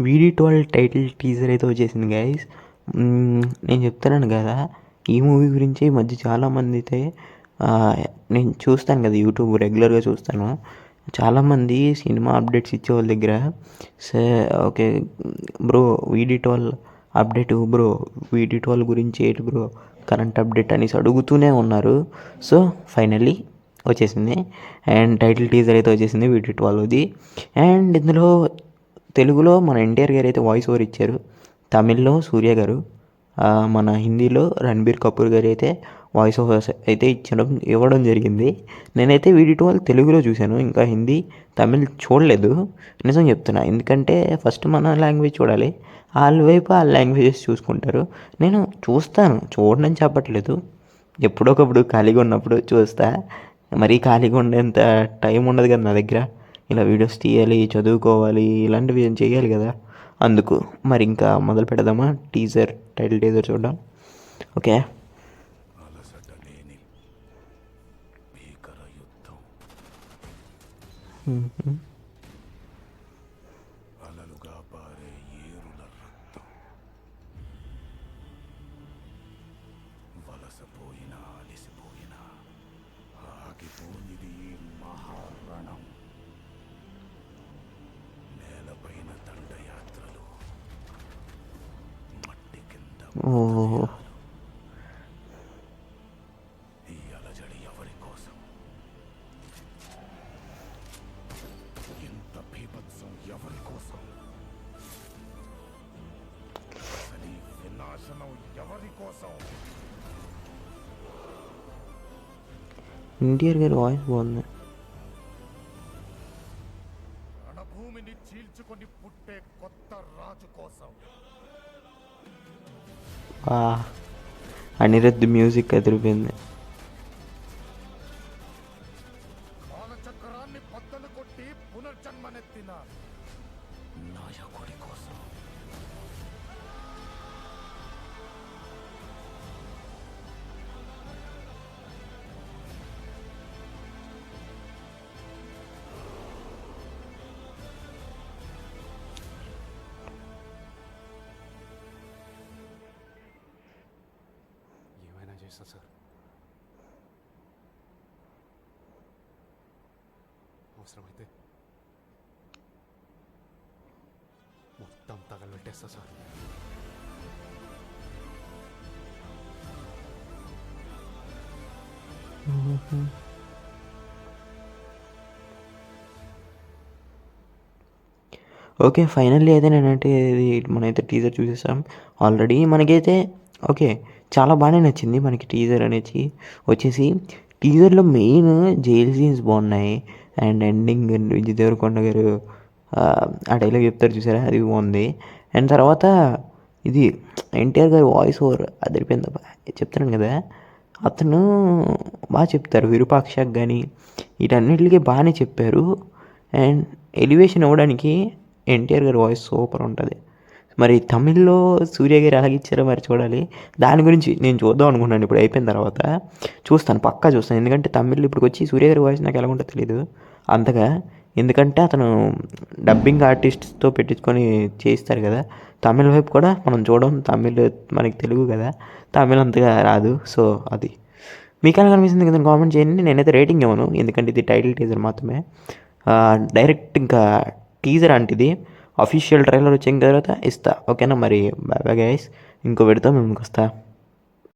VD12 title teaser అయితే వచ్చేసింది guys. నేను చెప్తున్నాను కదా, ఈ మూవీ గురించి ఈ మధ్య చాలామంది అయితే నేను చూస్తాను కదా యూట్యూబ్ రెగ్యులర్గా చూస్తాను. చాలామంది సినిమా అప్డేట్స్ ఇచ్చే వాళ్ళ దగ్గర okay bro VD12 update bro, VD12 గురించి ఏంటి బ్రో కరెంట్ అప్డేట్ అనేసి అడుగుతూనే ఉన్నారు. సో ఫైనల్లీ వచ్చేసింది అండ్ టైటిల్ టీజర్ అయితే వచ్చేసింది VD12ది. అండ్ ఇందులో తెలుగులో మన ఎన్టీఆర్ గారు అయితే వాయిస్ ఓవర్ ఇచ్చారు, తమిళ్లో సూర్య గారు, మన హిందీలో రణబీర్ కపూర్ గారు అయితే వాయిస్ ఓవర్స్ అయితే ఇవ్వడం జరిగింది. నేనైతే VD12 తెలుగులో చూశాను, ఇంకా హిందీ తమిళ్ చూడలేదు. నిజం చెప్తున్నా, ఎందుకంటే ఫస్ట్ మన లాంగ్వేజ్ చూడాలి, వాళ్ళ వైపు వాళ్ళ లాంగ్వేజెస్ చూసుకుంటారు. నేను చూస్తాను, చూడనని చెప్పట్లేదు, ఎప్పుడొకప్పుడు ఖాళీగా ఉన్నప్పుడు చూస్తా. మరీ ఖాళీగా ఉండేంత టైం ఉండదు కదా నా దగ్గర, ఇలా వీడియోస్ తీయాలి, చదువుకోవాలి, ఇలాంటివి ఏం చేయాలి కదా. అందుకు మరి ఇంకా మొదలు పెడదామా టైటిల్ టీజర్ చూడడం. ఓకే, ఓ ఎన్టీఆర్ గారి వాయిస్ బాగుంది. రణభూమిని చీల్చుకొని పుట్టే కొత్త రాజు కోసం. అనిరుద్ధ్ మ్యూజిక్ అదిరిపోయింది. కాలచక్రాన్ని బద్దలు కొట్టి పునర్జన్మనెత్తిన నాయకుడి కోసం. ఏమైనా చేస్తా సార్, అవసరమైతే మొత్తం తగలబెట్టేస్తా సార్. ఓకే, ఫైనల్లీ అయితే నేనంటే ఇది మనమైతే టీజర్ చూసేసాం ఆల్రెడీ. మనకైతే ఓకే చాలా బాగానే నచ్చింది మనకి టీజర్ అనేది వచ్చేసి. టీజర్లో మెయిన్ జైల్ సీన్స్ బాగున్నాయి అండ్ ఎండింగ్ విజయ్ దేవరకొండ గారు ఆ డైలాగ్ చెప్తారు చూసారా, అది బాగుంది. అండ్ తర్వాత ఇది ఎన్టీఆర్ గారి వాయిస్ ఓవర్ అదిరిపోయింది. చెప్తున్నాను కదా, అతను బాగా చెప్తారు, విరూపాక్షకు కానీ వీటన్నిటికీ బాగానే చెప్పారు. అండ్ ఎలివేషన్ ఇవ్వడానికి ఎన్టీఆర్ గారి వాయిస్ సూపర్ ఉంటుంది. మరి తమిళ్లో సూర్య గారు ఎలాగ ఇచ్చారో మరి చూడాలి. దాని గురించి నేను చూద్దాం అనుకున్నాను, ఇప్పుడు అయిపోయిన తర్వాత చూస్తాను, పక్కా చూస్తాను. ఎందుకంటే తమిళ్లో ఇప్పుడు వచ్చి సూర్య గారి వాయిస్ నాకు ఎలాగుంటుందో తెలియదు అంతగా, ఎందుకంటే అతను డబ్బింగ్ ఆర్టిస్ట్తో పెట్టించుకొని చేయిస్తారు కదా. తమిళ వైపు కూడా మనం చూడడం, తమిళ్ మనకి తెలుగు కదా, తమిళ్ అంతగా రాదు. సో అది మీకు ఎలా కనిపిస్తుంది కదా కామెంట్ చేయండి. నేనైతే రేటింగ్ ఇవ్వను, ఎందుకంటే ఇది టైటిల్ టీజర్ మాత్రమే. డైరెక్ట్ ఇంకా టీజర్ అంటిది, అఫీషియల్ ట్రైలర్ వచ్చిన తర్వాత ఇస్తా. ఓకేనా, మరి బాయ్ బాయ్ గైస్, ఇంకో పెడతాం ముందుకు వస్తా.